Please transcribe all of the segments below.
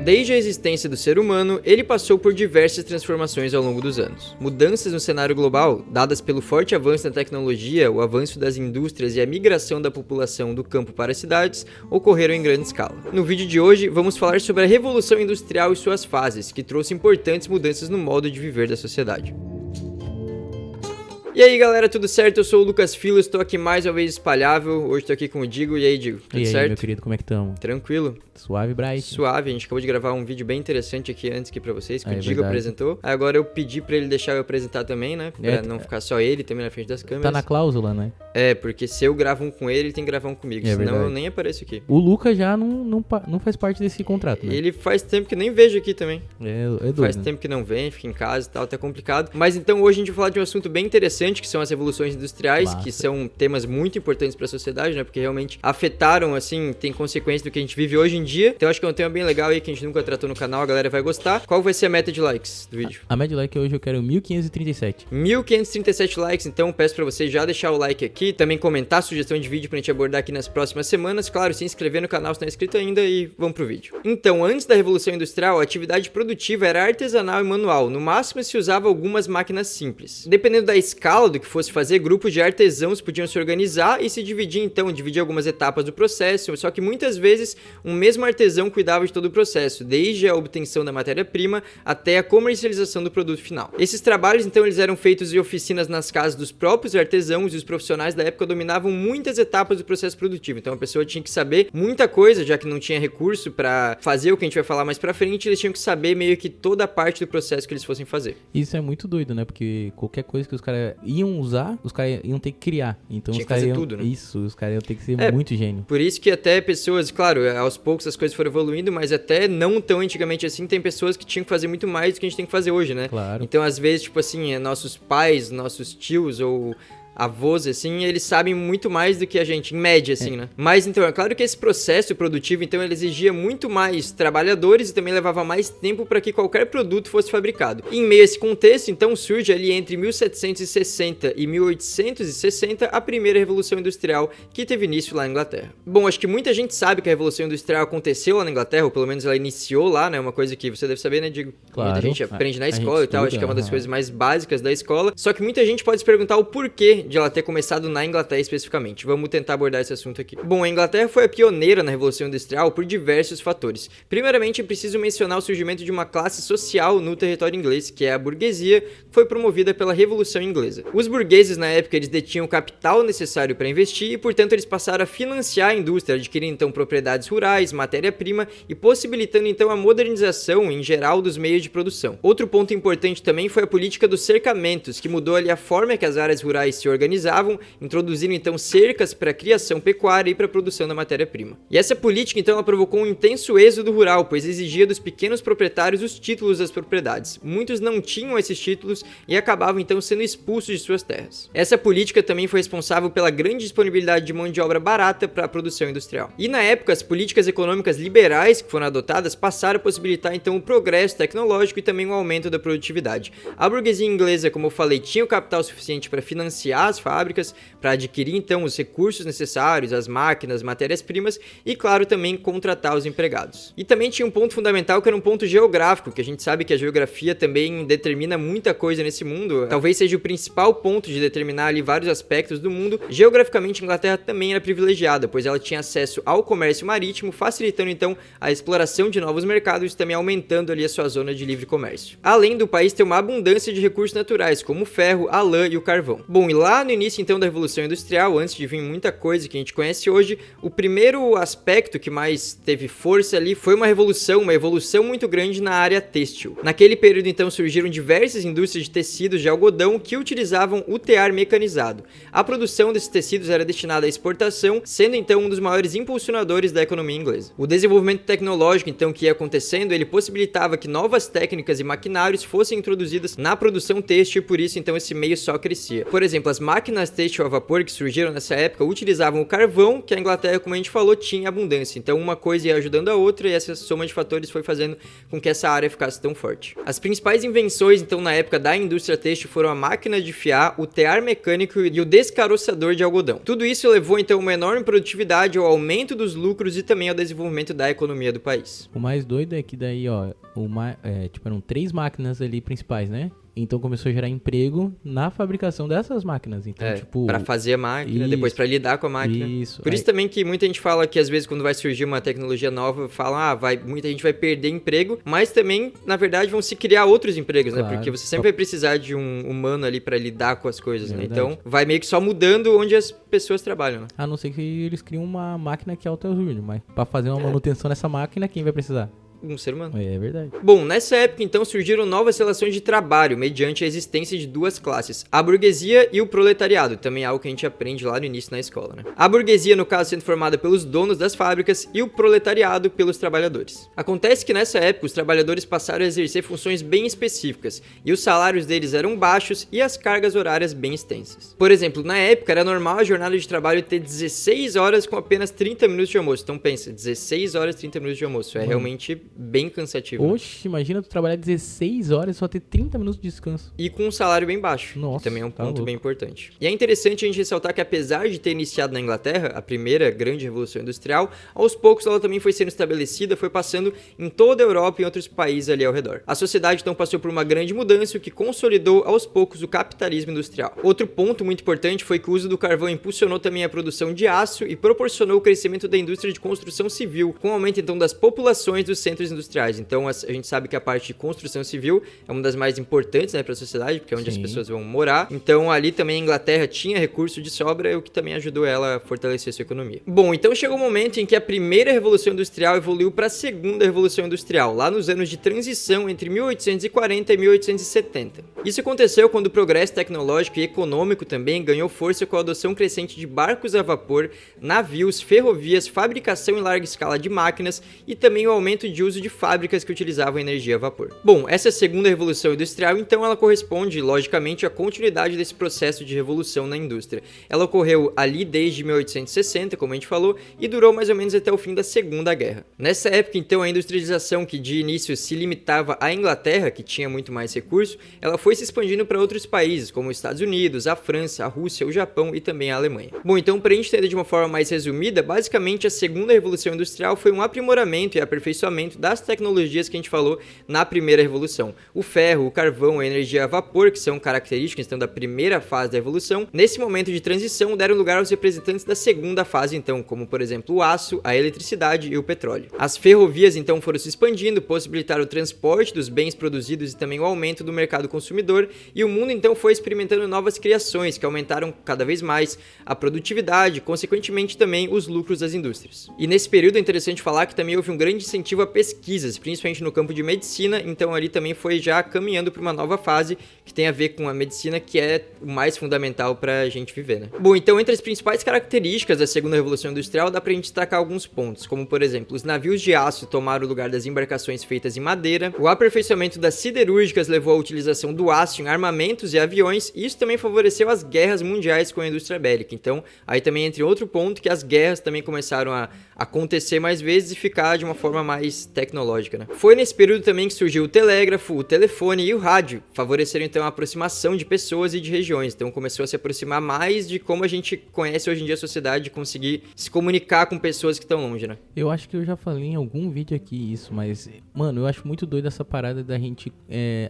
Desde a existência do ser humano, ele passou por diversas transformações ao longo dos anos. Mudanças no cenário global, dadas pelo forte avanço da tecnologia, o avanço das indústrias e a migração da população do campo para as cidades, ocorreram em grande escala. No vídeo de hoje, vamos falar sobre a Revolução Industrial e suas fases, que trouxe importantes mudanças no modo de viver da sociedade. E aí galera, tudo certo? Eu sou o Lucas Filo, estou aqui mais uma vez espalhável, hoje estou aqui com o Digo. E aí, Digo, tudo certo? E aí, meu querido, como é que tamo? Tranquilo? Suave, Bright? Suave, a gente acabou de gravar um vídeo bem interessante aqui antes aqui pra vocês, que o Digo verdade. apresentou. Agora eu pedi pra ele deixar eu apresentar também, né? Pra não ficar só ele também na frente das câmeras. Tá na cláusula, né? É, porque se eu gravo um com ele, ele tem que gravar um comigo, senão verdade. eu nem apareço aqui. O Lucas já não faz parte desse contrato, né? Ele faz tempo que nem vejo aqui também. É doido, Faz né? tempo que não vem, fica em casa e tal, tá complicado. Mas então hoje a gente vai falar de um assunto bem interessante, que são as revoluções industriais, Claro. que são temas muito importantes pra sociedade, né? Porque realmente afetaram, assim, tem consequência do que a gente vive hoje em dia. Então acho que é um tema bem legal aí que a gente nunca tratou no canal, a galera vai gostar. Qual vai ser a meta de likes do vídeo? A média like hoje eu quero 1537. 1537 likes, então peço pra você já deixar o like aqui, também comentar a sugestão de vídeo pra gente abordar aqui nas próximas semanas, claro, se inscrever no canal se não é inscrito ainda e vamos pro vídeo. Então, antes da Revolução Industrial, a atividade produtiva era artesanal e manual, no máximo se usava algumas máquinas simples. Dependendo da escala do que fosse fazer, grupos de artesãos podiam se organizar e se dividir algumas etapas do processo, só que muitas vezes um mesmo artesão cuidava de todo o processo, desde a obtenção da matéria-prima até a comercialização do produto final. Esses trabalhos, então, eles eram feitos em oficinas nas casas dos próprios artesãos e os profissionais da época dominavam muitas etapas do processo produtivo. Então a pessoa tinha que saber muita coisa, já que não tinha recurso para fazer o que a gente vai falar mais pra frente, eles tinham que saber meio que toda a parte do processo que eles fossem fazer. Isso é muito doido, né? Porque qualquer coisa que os caras iam usar, os caras iam ter que criar. Então Tinha os que fazer caras tudo, né? Isso, os caras iam ter que ser muito gênio. Por isso que até pessoas, claro, aos poucos as coisas foram evoluindo, mas até não tão antigamente assim, tem pessoas que tinham que fazer muito mais do que a gente tem que fazer hoje, né? Claro. Então, às vezes, tipo assim, nossos pais, nossos tios ou avós, assim, eles sabem muito mais do que a gente, em média, assim, né? Mas, então, é claro que esse processo produtivo, então, ele exigia muito mais trabalhadores e também levava mais tempo para que qualquer produto fosse fabricado. E, em meio a esse contexto, então, surge ali entre 1760 e 1860 a primeira Revolução Industrial, que teve início lá na Inglaterra. Bom, acho que muita gente sabe que a Revolução Industrial aconteceu lá na Inglaterra, ou pelo menos ela iniciou lá, né? Uma coisa que você deve saber, né, Digo? Claro. Muita gente aprende na A escola gente e tal, acho estuda, que é uma das coisas mais básicas da escola. Só que muita gente pode se perguntar o porquê de ela ter começado na Inglaterra especificamente. Vamos tentar abordar esse assunto aqui. Bom, a Inglaterra foi a pioneira na Revolução Industrial por diversos fatores. Primeiramente, é preciso mencionar o surgimento de uma classe social no território inglês, que é a burguesia, que foi promovida pela Revolução Inglesa. Os burgueses, na época, eles detinham o capital necessário para investir e, portanto, eles passaram a financiar a indústria, adquirindo, então, propriedades rurais, matéria-prima e possibilitando, então, a modernização, em geral, dos meios de produção. Outro ponto importante também foi a política dos cercamentos, que mudou ali a forma que as áreas rurais se organizavam, introduzindo então cercas para a criação pecuária e para a produção da matéria-prima. E essa política então ela provocou um intenso êxodo rural, pois exigia dos pequenos proprietários os títulos das propriedades. Muitos não tinham esses títulos e acabavam então sendo expulsos de suas terras. Essa política também foi responsável pela grande disponibilidade de mão de obra barata para a produção industrial. E na época as políticas econômicas liberais que foram adotadas passaram a possibilitar então o progresso tecnológico e também o aumento da produtividade. A burguesia inglesa, como eu falei, tinha o capital suficiente para financiar as fábricas, para adquirir então os recursos necessários, as máquinas, matérias-primas e, claro, também contratar os empregados. E também tinha um ponto fundamental que era um ponto geográfico, que a gente sabe que a geografia também determina muita coisa nesse mundo, talvez seja o principal ponto de determinar ali vários aspectos do mundo. Geograficamente, a Inglaterra também era privilegiada, pois ela tinha acesso ao comércio marítimo, facilitando então a exploração de novos mercados e também aumentando ali a sua zona de livre comércio. Além do país ter uma abundância de recursos naturais, como o ferro, a lã e o carvão. Bom, e lá no início então da Revolução Industrial, antes de vir muita coisa que a gente conhece hoje, o primeiro aspecto que mais teve força ali foi uma evolução muito grande na área têxtil. Naquele período então surgiram diversas indústrias de tecidos de algodão que utilizavam o tear mecanizado. A produção desses tecidos era destinada à exportação, sendo então um dos maiores impulsionadores da economia inglesa. O desenvolvimento tecnológico então que ia acontecendo, ele possibilitava que novas técnicas e maquinários fossem introduzidas na produção têxtil e por isso então esse meio só crescia. Por exemplo, as máquinas têxtil a vapor que surgiram nessa época utilizavam o carvão, que a Inglaterra, como a gente falou, tinha abundância. Então uma coisa ia ajudando a outra e essa soma de fatores foi fazendo com que essa área ficasse tão forte. As principais invenções, então, na época da indústria têxtil foram a máquina de fiar, o tear mecânico e o descaroçador de algodão. Tudo isso levou, então, a uma enorme produtividade, ao aumento dos lucros e também ao desenvolvimento da economia do país. O mais doido é que daí, ó, eram 3 máquinas ali principais, né? Então começou a gerar emprego na fabricação dessas máquinas. Então, tipo, pra fazer a máquina, isso, depois pra lidar com a máquina. Isso. Por isso também que muita gente fala que às vezes quando vai surgir uma tecnologia nova, fala, muita gente vai perder emprego, mas também, na verdade, vão se criar outros empregos, claro, né? Porque você sempre vai precisar de um humano ali pra lidar com as coisas, né? verdade. Então, vai meio que só mudando onde as pessoas trabalham, né? A não ser que eles criem uma máquina que autoajude, mas pra fazer uma manutenção nessa máquina, quem vai precisar? Um ser humano. É verdade. Bom, nessa época, então, surgiram novas relações de trabalho, mediante a existência de 2 classes, a burguesia e o proletariado, também é algo que a gente aprende lá no início na escola, né? A burguesia, no caso, sendo formada pelos donos das fábricas e o proletariado pelos trabalhadores. Acontece que nessa época, os trabalhadores passaram a exercer funções bem específicas, e os salários deles eram baixos e as cargas horárias bem extensas. Por exemplo, na época, era normal a jornada de trabalho ter 16 horas com apenas 30 minutos de almoço. Então pensa, 16 horas e 30 minutos de almoço, é realmente bem cansativo. Oxe, imagina tu trabalhar 16 horas e só ter 30 minutos de descanso. E com um salário bem baixo. Nossa, que também é um tá ponto louco. bem importante. E é interessante a gente ressaltar que apesar de ter iniciado na Inglaterra, a primeira grande revolução industrial, aos poucos ela também foi sendo estabelecida, foi passando em toda a Europa e em outros países ali ao redor. A sociedade então passou por uma grande mudança, o que consolidou aos poucos o capitalismo industrial. Outro ponto muito importante foi que o uso do carvão impulsionou também a produção de aço e proporcionou o crescimento da indústria de construção civil, com o aumento então das populações dos centros industriais. Então a gente sabe que a parte de construção civil é uma das mais importantes, né, para a sociedade, porque é onde as pessoas vão morar. Então ali também a Inglaterra tinha recurso de sobra, o que também ajudou ela a fortalecer sua economia. Bom, então chegou o um momento em que a primeira revolução industrial evoluiu para a segunda revolução industrial, lá nos anos de transição entre 1840 e 1870. Isso aconteceu quando o progresso tecnológico e econômico também ganhou força com a adoção crescente de barcos a vapor, navios, ferrovias, fabricação em larga escala de máquinas e também o aumento de uso de fábricas que utilizavam energia a vapor. Bom, essa segunda revolução industrial, então, ela corresponde, logicamente, à continuidade desse processo de revolução na indústria. Ela ocorreu ali desde 1860, como a gente falou, e durou mais ou menos até o fim da Segunda Guerra. Nessa época, então, a industrialização, que de início se limitava à Inglaterra, que tinha muito mais recurso, ela foi se expandindo para outros países, como os Estados Unidos, a França, a Rússia, o Japão e também a Alemanha. Bom, então, para a gente entender de uma forma mais resumida, basicamente a segunda revolução industrial foi um aprimoramento e aperfeiçoamento das tecnologias que a gente falou na primeira revolução. O ferro, o carvão, a energia a vapor, que são características então da primeira fase da revolução, nesse momento de transição deram lugar aos representantes da segunda fase, então, como por exemplo o aço, a eletricidade e o petróleo. As ferrovias então foram se expandindo, possibilitaram o transporte dos bens produzidos e também o aumento do mercado consumidor, e o mundo então foi experimentando novas criações que aumentaram cada vez mais a produtividade, consequentemente também os lucros das indústrias. E nesse período é interessante falar que também houve um grande incentivo a pesquisas, principalmente no campo de medicina, então ali também foi já caminhando para uma nova fase que tem a ver com a medicina, que é o mais fundamental para a gente viver, né? Bom, então entre as principais características da segunda revolução industrial dá pra gente destacar alguns pontos, como por exemplo, os navios de aço tomaram o lugar das embarcações feitas em madeira, o aperfeiçoamento das siderúrgicas levou à utilização do aço em armamentos e aviões, e isso também favoreceu as guerras mundiais com a indústria bélica. Então, aí também entra outro ponto, que as guerras também começaram a acontecer mais vezes e ficar de uma forma mais tecnológica, né? Foi nesse período também que surgiu o telégrafo, o telefone e o rádio, favoreceram então a aproximação de pessoas e de regiões. Então começou a se aproximar mais de como a gente conhece hoje em dia a sociedade, de conseguir se comunicar com pessoas que estão longe, né? Eu acho que eu já falei em algum vídeo aqui isso, mas, mano, eu acho muito doido essa parada da gente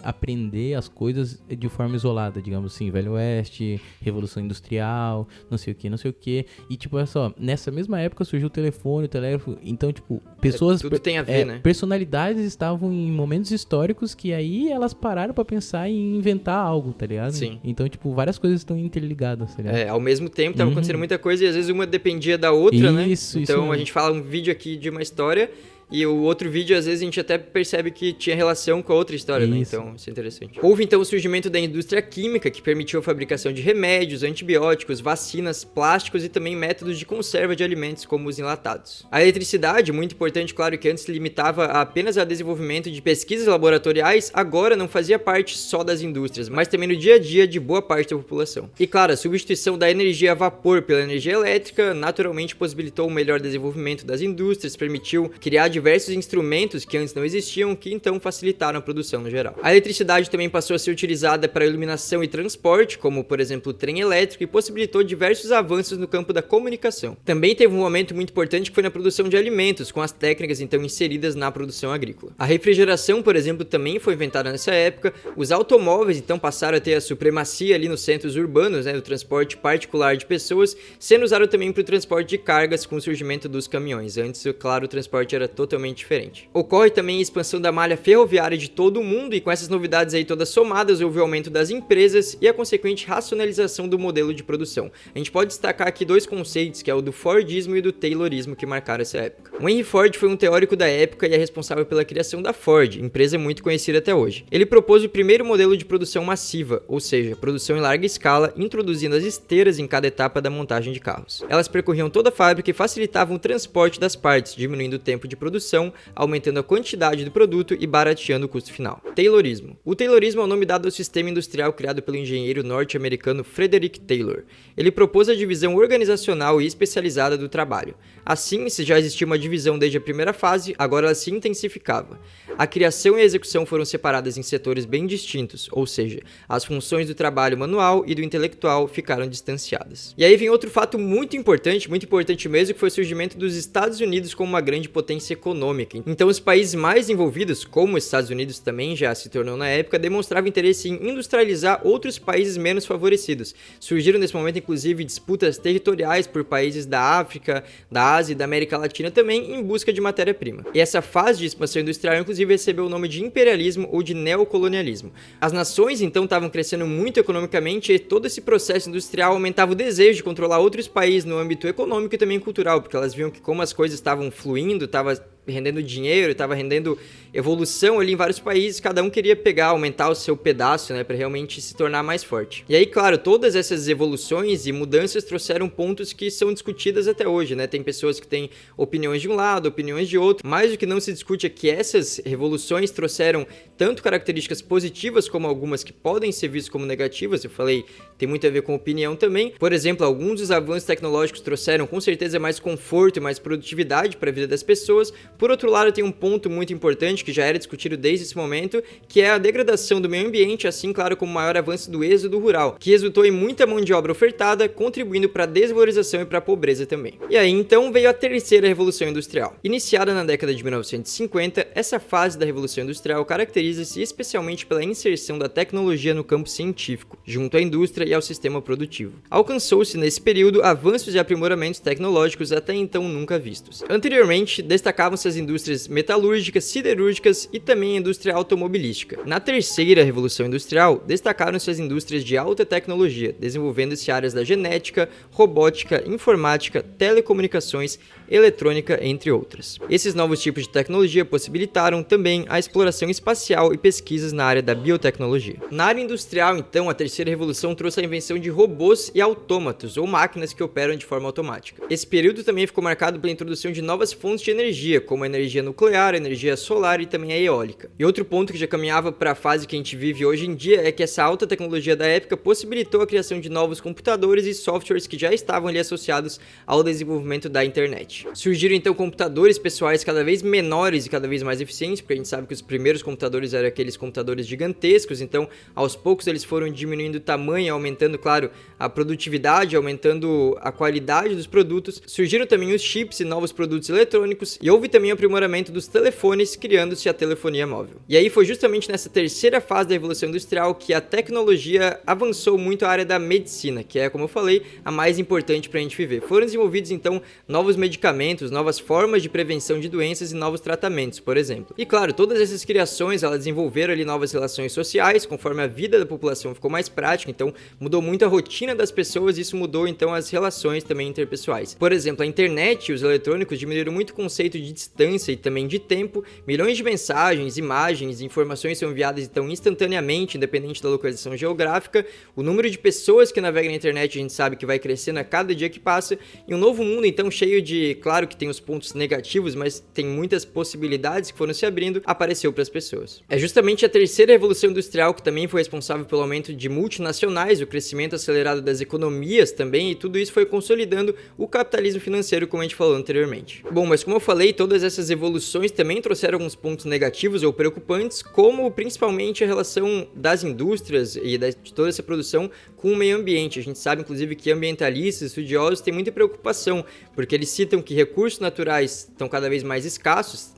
aprender as coisas de forma isolada, digamos assim, Velho Oeste, Revolução Industrial, não sei o que, não sei o que. E tipo, olha só, nessa mesma época surgiu o telefone, o telégrafo, então tipo, pessoas... tudo tem a ver, né? Personalidades estavam em momentos históricos que aí elas pararam pra pensar em inventar algo, tá ligado? Sim. Então, tipo, várias coisas estão interligadas, tá ligado? Ao mesmo tempo tava acontecendo muita coisa e às vezes uma dependia da outra, né? Isso, Então isso a gente fala um vídeo aqui de uma história e o outro vídeo, às vezes, a gente até percebe que tinha relação com a outra história, né? Então, isso é interessante. Houve, então, o surgimento da indústria química, que permitiu a fabricação de remédios, antibióticos, vacinas, plásticos e também métodos de conserva de alimentos, como os enlatados. A eletricidade, muito importante, claro, que antes se limitava apenas ao desenvolvimento de pesquisas laboratoriais, agora não fazia parte só das indústrias, mas também no dia a dia de boa parte da população. E claro, a substituição da energia a vapor pela energia elétrica naturalmente possibilitou o melhor desenvolvimento das indústrias, permitiu criar diversos instrumentos que antes não existiam, que então facilitaram a produção no geral. A eletricidade também passou a ser utilizada para iluminação e transporte, como por exemplo o trem elétrico, e possibilitou diversos avanços no campo da comunicação. Também teve um momento muito importante que foi na produção de alimentos, com as técnicas então inseridas na produção agrícola. A refrigeração, por exemplo, também foi inventada nessa época. Os automóveis então passaram a ter a supremacia ali nos centros urbanos, né, do transporte particular de pessoas, sendo usado também para o transporte de cargas com o surgimento dos caminhões. Antes, claro, o transporte era totalmente diferente. Ocorre também a expansão da malha ferroviária de todo o mundo, e com essas novidades aí todas somadas, houve o aumento das empresas e a consequente racionalização do modelo de produção. A gente pode destacar aqui dois conceitos, que é o do Fordismo e do Taylorismo, que marcaram essa época. O Henry Ford foi um teórico da época e é responsável pela criação da Ford, empresa muito conhecida até hoje. Ele propôs o primeiro modelo de produção massiva, ou seja, produção em larga escala, introduzindo as esteiras em cada etapa da montagem de carros. Elas percorriam toda a fábrica e facilitavam o transporte das partes, diminuindo o tempo de produção, aumentando a quantidade do produto e barateando o custo final. Taylorismo. O Taylorismo é o nome dado ao sistema industrial criado pelo engenheiro norte-americano Frederick Taylor. Ele propôs a divisão organizacional e especializada do trabalho. Assim, se já existia uma divisão desde a primeira fase, agora ela se intensificava. A criação e a execução foram separadas em setores bem distintos, ou seja, as funções do trabalho manual e do intelectual ficaram distanciadas. E aí vem outro fato muito importante mesmo, que foi o surgimento dos Estados Unidos como uma grande potência econômica. Então os países mais envolvidos, como os Estados Unidos também já se tornou na época, demonstravam interesse em industrializar outros países menos favorecidos. Surgiram nesse momento, inclusive, disputas territoriais por países da África, da Ásia e da América Latina também, em busca de matéria-prima. E essa fase de expansão industrial, inclusive, recebeu o nome de imperialismo ou de neocolonialismo. As nações, então, estavam crescendo muito economicamente, e todo esse processo industrial aumentava o desejo de controlar outros países no âmbito econômico e também cultural, porque elas viam que como as coisas estavam fluindo, estava rendendo dinheiro, estava rendendo evolução ali em vários países, cada um queria pegar, aumentar o seu pedaço, né, para realmente se tornar mais forte. E aí, claro, todas essas evoluções e mudanças trouxeram pontos que são discutidas até hoje, né? Tem pessoas que têm opiniões de um lado, opiniões de outro, mas o que não se discute é que essas revoluções trouxeram tanto características positivas como algumas que podem ser vistas como negativas. Eu falei, tem muito a ver com opinião também. Por exemplo, alguns dos avanços tecnológicos trouxeram com certeza mais conforto e mais produtividade para a vida das pessoas. Por outro lado, tem um ponto muito importante que já era discutido desde esse momento, que é a degradação do meio ambiente, assim, claro, como o maior avanço do êxodo rural, que resultou em muita mão de obra ofertada, contribuindo para a desvalorização e para a pobreza também. E aí, então, veio a terceira Revolução Industrial. Iniciada na década de 1950, essa fase da Revolução Industrial caracteriza-se especialmente pela inserção da tecnologia no campo científico, junto à indústria e ao sistema produtivo. Alcançou-se, nesse período, avanços e aprimoramentos tecnológicos até então nunca vistos. Anteriormente, destacavam-se as indústrias metalúrgicas, siderúrgicas e também a indústria automobilística. Na terceira Revolução Industrial, destacaram-se as indústrias de alta tecnologia, desenvolvendo-se áreas da genética, robótica, informática, telecomunicações, eletrônica, entre outras. Esses novos tipos de tecnologia possibilitaram também a exploração espacial e pesquisas na área da biotecnologia. Na área industrial, então, a terceira revolução trouxe a invenção de robôs e autômatos, ou máquinas que operam de forma automática. Esse período também ficou marcado pela introdução de novas fontes de energia, como a energia nuclear, a energia solar e também a eólica. E outro ponto que já caminhava para a fase que a gente vive hoje em dia é que essa alta tecnologia da época possibilitou a criação de novos computadores e softwares que já estavam ali associados ao desenvolvimento da internet. Surgiram então computadores pessoais cada vez menores e cada vez mais eficientes, porque a gente sabe que os primeiros computadores eram aqueles computadores gigantescos, então aos poucos eles foram diminuindo o tamanho, aumentando, claro, a produtividade, aumentando a qualidade dos produtos. Surgiram também os chips e novos produtos eletrônicos, e houve também o aprimoramento dos telefones, criando-se a telefonia móvel. E aí foi justamente nessa terceira fase da Revolução Industrial que a tecnologia avançou muito a área da medicina, que é, como eu falei, a mais importante para a gente viver. Foram desenvolvidos então novos medicamentos, novas formas de prevenção de doenças e novos tratamentos, por exemplo. E claro, todas essas criações, elas desenvolveram ali novas relações sociais, conforme a vida da população ficou mais prática, então mudou muito a rotina das pessoas e isso mudou então as relações também interpessoais. Por exemplo, a internet e os eletrônicos diminuíram muito o conceito de distância distância e também de tempo, milhões de mensagens, imagens e informações são enviadas então instantaneamente, independente da localização geográfica. O número de pessoas que navegam na internet a gente sabe que vai crescendo a cada dia que passa, e um novo mundo então cheio de, claro que tem os pontos negativos, mas tem muitas possibilidades que foram se abrindo, apareceu para as pessoas. É justamente a terceira revolução industrial que também foi responsável pelo aumento de multinacionais, o crescimento acelerado das economias também, e tudo isso foi consolidando o capitalismo financeiro, como a gente falou anteriormente. Bom, mas como eu falei, todas essas evoluções também trouxeram alguns pontos negativos ou preocupantes, como principalmente a relação das indústrias e de toda essa produção com o meio ambiente. A gente sabe, inclusive, que ambientalistas, estudiosos têm muita preocupação, porque eles citam que recursos naturais estão cada vez mais escassos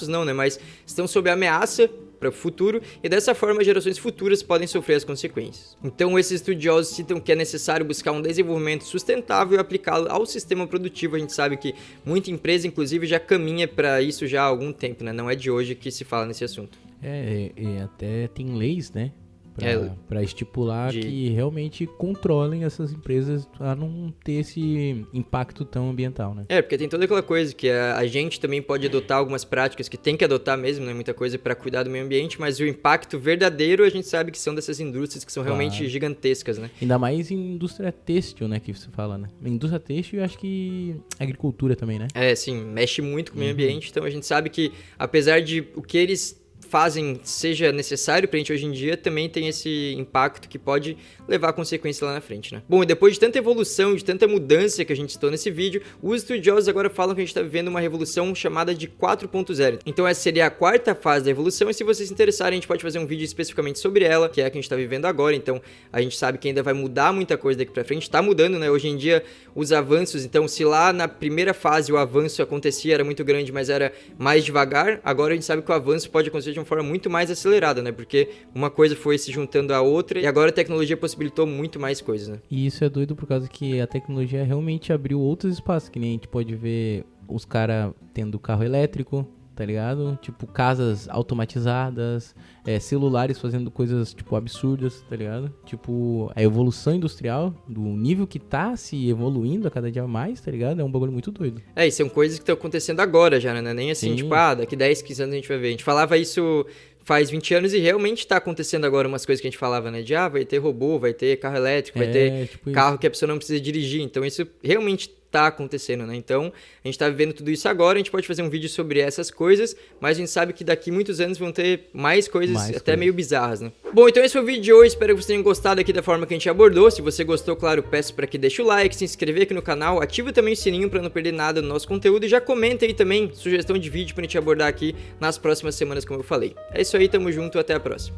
não, né, mas estão sob ameaça para o futuro, e dessa forma gerações futuras podem sofrer as consequências. Então esses estudiosos citam que é necessário buscar um desenvolvimento sustentável e aplicá-lo ao sistema produtivo. A gente sabe que muita empresa, inclusive, já caminha para isso já há algum tempo, né? Não é de hoje que se fala nesse assunto. E até tem leis, né? Para estipular que realmente controlem essas empresas a não ter esse impacto tão ambiental, né? Porque tem toda aquela coisa que a gente também pode adotar algumas práticas que tem que adotar mesmo, né? Muita coisa para cuidar do meio ambiente, mas o impacto verdadeiro a gente sabe que são dessas indústrias que são realmente gigantescas, né? Ainda mais em indústria têxtil, né? Que você fala, né? Indústria têxtil, eu acho que agricultura também, né? Sim, mexe muito com o meio ambiente, então a gente sabe que apesar de o que eles fazem seja necessário pra gente hoje em dia, também tem esse impacto que pode levar a consequência lá na frente, né? Bom, e depois de tanta evolução, de tanta mudança que a gente citou nesse vídeo, os estudiosos agora falam que a gente tá vivendo uma revolução chamada de 4.0. Então essa seria a quarta fase da evolução, e se vocês se interessarem, a gente pode fazer um vídeo especificamente sobre ela, que é a que a gente tá vivendo agora. Então a gente sabe que ainda vai mudar muita coisa daqui pra frente, tá mudando, né? Hoje em dia, os avanços, então se lá na primeira fase o avanço acontecia, era muito grande, mas era mais devagar, agora a gente sabe que o avanço pode acontecer de uma forma muito mais acelerada, né? Porque uma coisa foi se juntando à outra e agora a tecnologia possibilitou muito mais coisas, né? E isso é doido por causa que a tecnologia realmente abriu outros espaços, que nem a gente pode ver os caras tendo carro elétrico, tá ligado? Tipo, casas automatizadas, celulares fazendo coisas, tipo, absurdas, tá ligado? Tipo, a evolução industrial, do nível que tá se evoluindo a cada dia mais, tá ligado? É um bagulho muito doido. E são coisas que estão acontecendo agora já, né? Nem assim, tipo, daqui 10, 15 anos a gente vai ver. A gente falava isso faz 20 anos e realmente tá acontecendo agora umas coisas que a gente falava, né? De, vai ter robô, vai ter carro elétrico, vai ter tipo carro isso, que a pessoa não precisa dirigir. Então isso realmente tá acontecendo, né? Então, a gente tá vivendo tudo isso agora, a gente pode fazer um vídeo sobre essas coisas, mas a gente sabe que daqui muitos anos vão ter mais coisas meio bizarras, né? Bom, então esse foi o vídeo de hoje, espero que vocês tenham gostado aqui da forma que a gente abordou. Se você gostou, claro, peço para que deixe o like, se inscrever aqui no canal, ativa também o sininho para não perder nada do nosso conteúdo e já comenta aí também sugestão de vídeo pra gente abordar aqui nas próximas semanas, como eu falei. É isso aí, tamo junto, até a próxima.